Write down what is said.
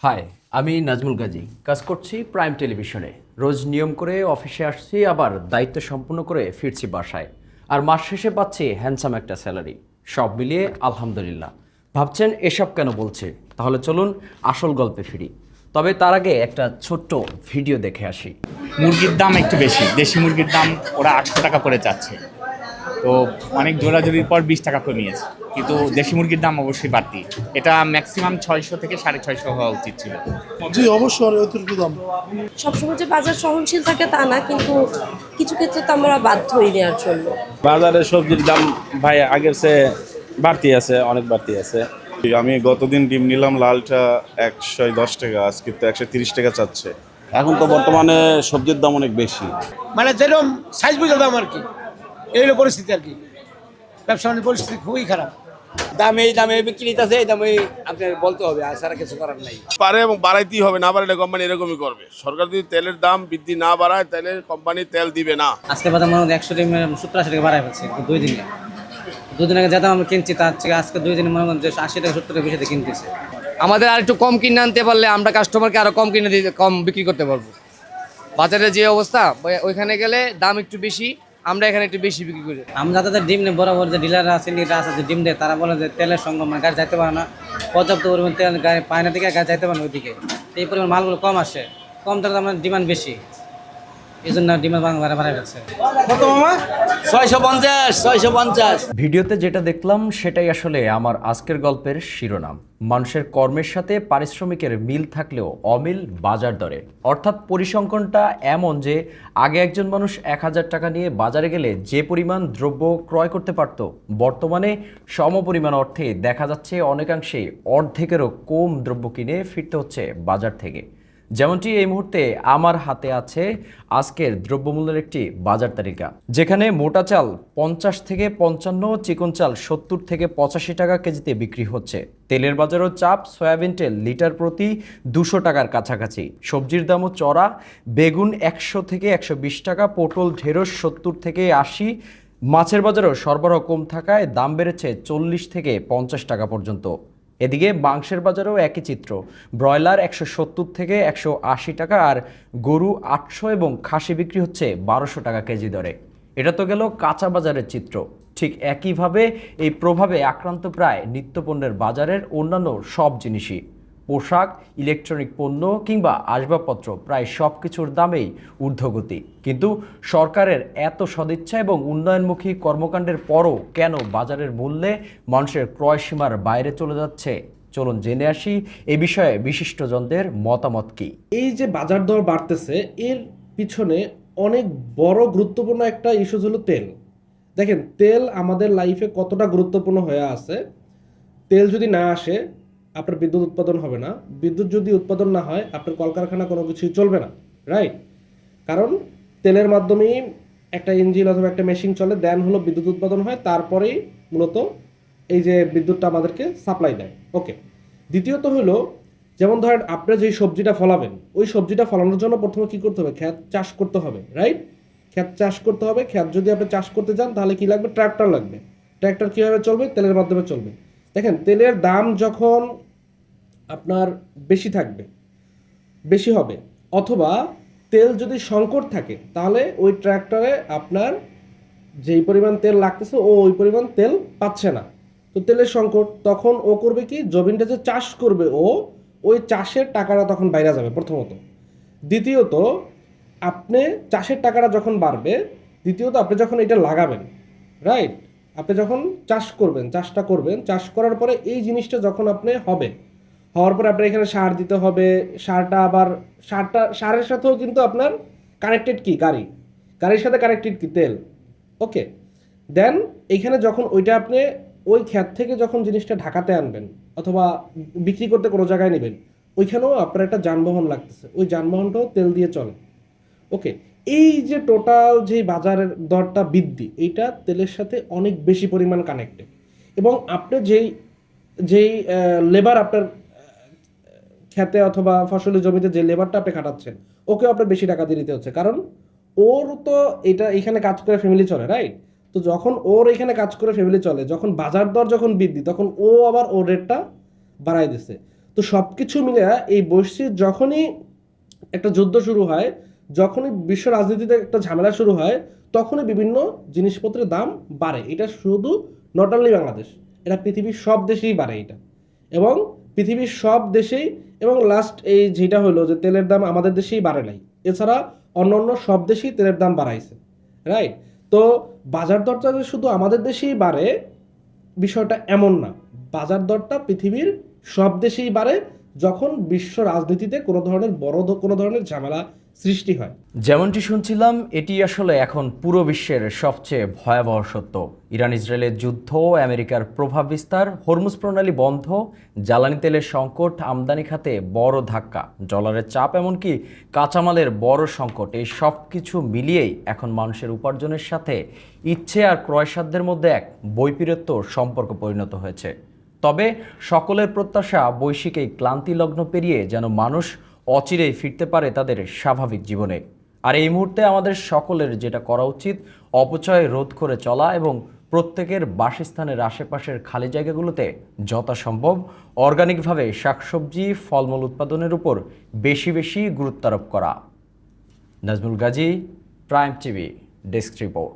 High, আমি নাজমুল গাজী, কাজ করছি প্রাইম টেলিভিশনে। রোজ নিয়ম করে অফিসে আসছি, আবার দায়িত্ব সম্পূর্ণ করে ফিরছি বাসায়। আর মাস শেষে পাচ্ছি হ্যান্ডসাম একটা স্যালারি। সব মিলিয়ে আলহামদুলিল্লাহ। ভাবছেন এসব কেন বলছে? তাহলে চলুন আসল গল্পে ফিরি। তবে তার আগে একটা ছোট্ট ভিডিও দেখে আসি। মুরগির দাম একটু বেশি, দেশি মুরগির দাম ওরা 800 টাকা করে চাচ্ছে। তো অনেক জোরাজুরির পর 20 টাকা কমিয়েছে, কিন্তু দেশি মুরগির দাম অবশ্যই বাড়তি। এটা ম্যাক্সিমাম 600 থেকে 650 হওয়া উচিত ছিল। জি অবশ্যই অতিরিক্ত দাম। সবসময় যে বাজার সহনশীল থাকে তা না, কিন্তু কিছু ক্ষেত্রে তো আমরা বাধ্যই নেওয়ার জন্য। বাজারে সবজির দাম ভাই আগের চেয়ে বাড়তি আছে, অনেক বাড়তি আছে। আমি গতদিন ডিম নিলাম লালটা 110 টাকা, আজকে তো 130 টাকা চাচ্ছে। এখন তো বর্তমানে সবজির দাম অনেক বেশি। মানে যেরকম সাইজ বুঝে দাম আর কি, এই হলো পরিস্থিতি আর কি। ব্যবসা বাণিজ্যের পরিস্থিতি খুবই খারাপ। দামে বিক্রি আছে, এই দামে আপনার বলতে হবে, আর সারা কিছু করার নাই। পারে এবং বাড়াইতেই হবে, না বাড়াইলে কোম্পানি এরকমই করবে। সরকার যদি তেলের দাম বৃদ্ধি না বাড়ায় তাহলে কোম্পানি তেল দিবে না। আজকে বাজার মনে হয় 170-80 টাকা বাড়ায় ফেলছে 2 দিনে। 2 দিন আগে যেটা আমরা কিনছি তার থেকে আজকে 2 দিনে মনে করেন যে 80 টাকা 70 টাকা বেশি কিনতেছে। আমাদের আর একটু কম কিনে আনতে পারলে আমরা কাস্টমারকে আরো কম কিনে দিতে, কম বিক্রি করতে পারবো। বাজারে যে অবস্থা, ওইখানে গেলে দাম একটু বেশি, আমরা এখানে একটু বেশি বিক্রি করি। আমরা যাদের ডিম নেই, বরাবর যে ডিলাররা আছে যে ডিম দেয়, তারা বলে যে তেলের সঙ্গে মানে গাড়ি যাইতে পারে না, পর্যাপ্ত পরিমাণ তেল গাড়ি পায় না, দিকে গাড়ি যাইতে পারে না ওইদিকে। এই পরিমাণ মালগুলো কম আসে, কম তার আমার ডিমান্ড বেশি, এই জন্য ডিমান্ড বাড়ায় ফেলছে। কত মামা? 650। ভিডিওতে যেটা দেখলাম সেটাই আসলে আমার আজকের গল্পের শিরোনাম। মানুষের কর্মের সাথে পারিশ্রমিকের মিল থাকলেও অমিল বাজার দরে। অর্থাৎ পরিসংখ্যানটা এমন যে আগে একজন মানুষ 1000 টাকা নিয়ে বাজারে গেলে যে পরিমাণ দ্রব্য ক্রয় করতে পারত, বর্তমানে সমপরিমাণ অর্থে দেখা যাচ্ছে অনেকাংশে অর্ধেকেরও কম দ্রব্য কিনে ফিরতে হচ্ছে বাজার থেকে। যেমনটি এই মুহূর্তে আমার হাতে আছে আজকের দ্রব্যমূল্যের একটি বাজার তালিকা, যেখানে মোটা চাল 50 থেকে 55, চিকন চাল 70 থেকে 85 টাকা কেজিতে বিক্রি হচ্ছে। তেলের বাজারও চাপ, সয়াবিন তেল লিটার প্রতি 200 টাকার কাছাকাছি। সবজির দামও চড়া, বেগুন 100 থেকে 120 টাকা, পটল ঢেঁড়স 70 থেকে 80। মাছের বাজারও সরবরাহ কম থাকায় দাম বেড়েছে 40 থেকে 50 টাকা পর্যন্ত। এদিকে মাংসের বাজারেও একই চিত্র। ব্রয়লার 170 থেকে 180 টাকা, আর গরু 800 এবং খাসি বিক্রি হচ্ছে 1200 টাকা কেজি দরে। এটা তো গেল কাঁচা বাজারের চিত্র। ঠিক একইভাবে এই প্রভাবে আক্রান্ত প্রায় নিত্যপণ্যের বাজারের অন্যান্য সব জিনিসই। পোশাক, ইলেকট্রনিক পণ্য কিংবা আসবাবপত্র, প্রায় সব কিছুর দামেই ঊর্ধ্বগতি। কিন্তু সরকারের এত সদিচ্ছা এবং উন্নয়নমুখী কর্মকাণ্ডের পরও কেন বাজারের মূল্যে মানুষের ক্রয় সীমার বাইরে চলে যাচ্ছে? চলুন জেনে আসি এ বিষয়ে বিশিষ্টজনদের মতামত কি। এই যে বাজার দর বাড়তেছে, এর পিছনে অনেক বড় গুরুত্বপূর্ণ একটা ইস্যু হলো তেল। দেখেন, তেল আমাদের লাইফে কতটা গুরুত্বপূর্ণ হয়ে আছে। তেল যদি না আসে আপনার বিদ্যুৎ উৎপাদন হবে না, বিদ্যুৎ যদি উৎপাদন না হয় আপনার কলকারখানা কোনো কিছুই চলবে না, রাইট? কারণ তেলের মাধ্যমেই একটা ইঞ্জিন অথবা একটা মেশিন চলে, দেন হলো বিদ্যুৎ উৎপাদন হয়, তারপরেই মূলত এই যে বিদ্যুৎটা আমাদেরকে সাপ্লাই দেয়। ওকে, দ্বিতীয়ত হলো, যেমন ধরেন আপনি যেই সবজিটা ফলাবেন, ওই সবজিটা ফলানোর জন্য প্রথমে কী করতে হবে? ক্ষেত চাষ করতে হবে, রাইট? ক্ষেত চাষ করতে হবে। ক্ষেত যদি আপনি চাষ করতে যান তাহলে কি লাগবে? ট্র্যাক্টর লাগবে। ট্র্যাক্টর কীভাবে চলবে? তেলের মাধ্যমে চলবে। দেখেন, তেলের দাম যখন আপনার বেশি থাকবে, বেশি হবে, অথবা তেল যদি সংকট থাকে, তাহলে ওই ট্র্যাক্টরে আপনার যেই পরিমাণ তেল লাগতেছে ও ওই পরিমাণ তেল পাচ্ছে না। তো তেলের সংকট, তখন ও করবে কি? জমিনটা যে চাষ করবে ও, ওই চাষের টাকাটা তখন বাইরে যাবে প্রথমত। দ্বিতীয়ত, আপনি চাষের টাকাটা যখন বাড়বে, দ্বিতীয়ত আপনি যখন এটা লাগাবেন, রাইট? আপনি যখন চাষ করবেন, চাষটা করবেন, চাষ করার পরে এই জিনিসটা যখন আপনি হওয়ার পরে আপনার এখানে সার দিতে হবে। সারের সাথেও কিন্তু আপনার কানেক্টেড কি? গাড়ির সাথে কানেক্টেড কি? তেল। ওকে, দেন এইখানে যখন ওইটা আপনি ওই ক্ষেত থেকে যখন জিনিসটা ঢাকাতে আনবেন অথবা বিক্রি করতে কোনো জায়গায় নেবেন, ওইখানেও আপনার একটা যানবাহন লাগতেছে, ওই যানবাহনটাও তেল দিয়ে চলে। ওকে, এই যে টোটাল যে বাজারের দরটা বৃদ্ধি, এইটা তেলের সাথে অনেক বেশি পরিমাণ কানেক্টেড। এবং আপনি যেই লেবার আপনার খেতে অথবা ফসলের জমিতে যে লেবারটা আপনি খাটাচ্ছেন, ওকেও আপনার বেশি টাকা দিয়ে দিতে হচ্ছে, কারণ ওর তো এখানে কাজ করে ফ্যামিলি চলে, রাইট? তো যখন ওর এখানে কাজ করে ফ্যামিলি চলে, যখন বাজার দর যখন বৃদ্ধি, তখন ও আবার ওর রেটটা বাড়াই দিচ্ছে। তো সব কিছু মিলে এই বৈশ্বিক যখনই একটা যুদ্ধ শুরু হয়, যখনই বিশ্ব রাজনীতিতে একটা ঝামেলা শুরু হয়, তখনই বিভিন্ন জিনিসপত্রের দাম বাড়ে। এটা শুধু নট অনলি বাংলাদেশ, এটা পৃথিবীর সব দেশেই বাড়ে এটা, এবং পৃথিবীর সব দেশেই, এবং লাস্ট এই যেটা হলো যে তেলের দাম আমাদের দেশেই বাড়ে নাই, এছাড়া অন্য অন্য সব দেশেই তেলের দাম বাড়াইছে, রাইট? তো বাজার দরটা যে শুধু আমাদের দেশেই বাড়ে বিষয়টা এমন না, বাজার দরটা পৃথিবীর সব দেশেই বাড়ে যখন বিশ্ব রাজনীতিতে কোনো ধরনের ঝামেলা সৃষ্টি হয়। যেমনটি শুনছিলাম, এটি আসলে এখন পুরো বিশ্বের সবচেয়ে ভয়াবহ সত্য। ইরান ইসরায়েলের যুদ্ধ, আমেরিকার প্রভাব বিস্তার, হরমুজ প্রণালী বন্ধ, জ্বালানি তেলের সংকট, আমদানি খাতে বড় ধাক্কা, ডলারের চাপ, এমনকি কাঁচামালের বড় সংকট, এই সব কিছু মিলিয়েই এখন মানুষের উপার্জনের সাথে ইচ্ছে আর ক্রয়সাধ্যের মধ্যে এক বৈপরীত্য সম্পর্ক পরিণত হয়েছে। তবে সকলের প্রত্যাশা বৈশ্বিক এই ক্লান্তিলগ্ন পেরিয়ে যেন মানুষ অচিরেই ফিরতে পারে তাদের স্বাভাবিক জীবনে। আর এই মুহূর্তে আমাদের সকলের যেটা করা উচিত, অপচয় রোধ করে চলা এবং প্রত্যেকের বাসস্থানের আশেপাশের খালি জায়গাগুলোতে যথাসম্ভব অর্গানিকভাবে শাকসবজি, ফলমূল উৎপাদনের উপর বেশি বেশি গুরুত্ব আরোপ করা। Nazmul Gazi, prime TV, desk report.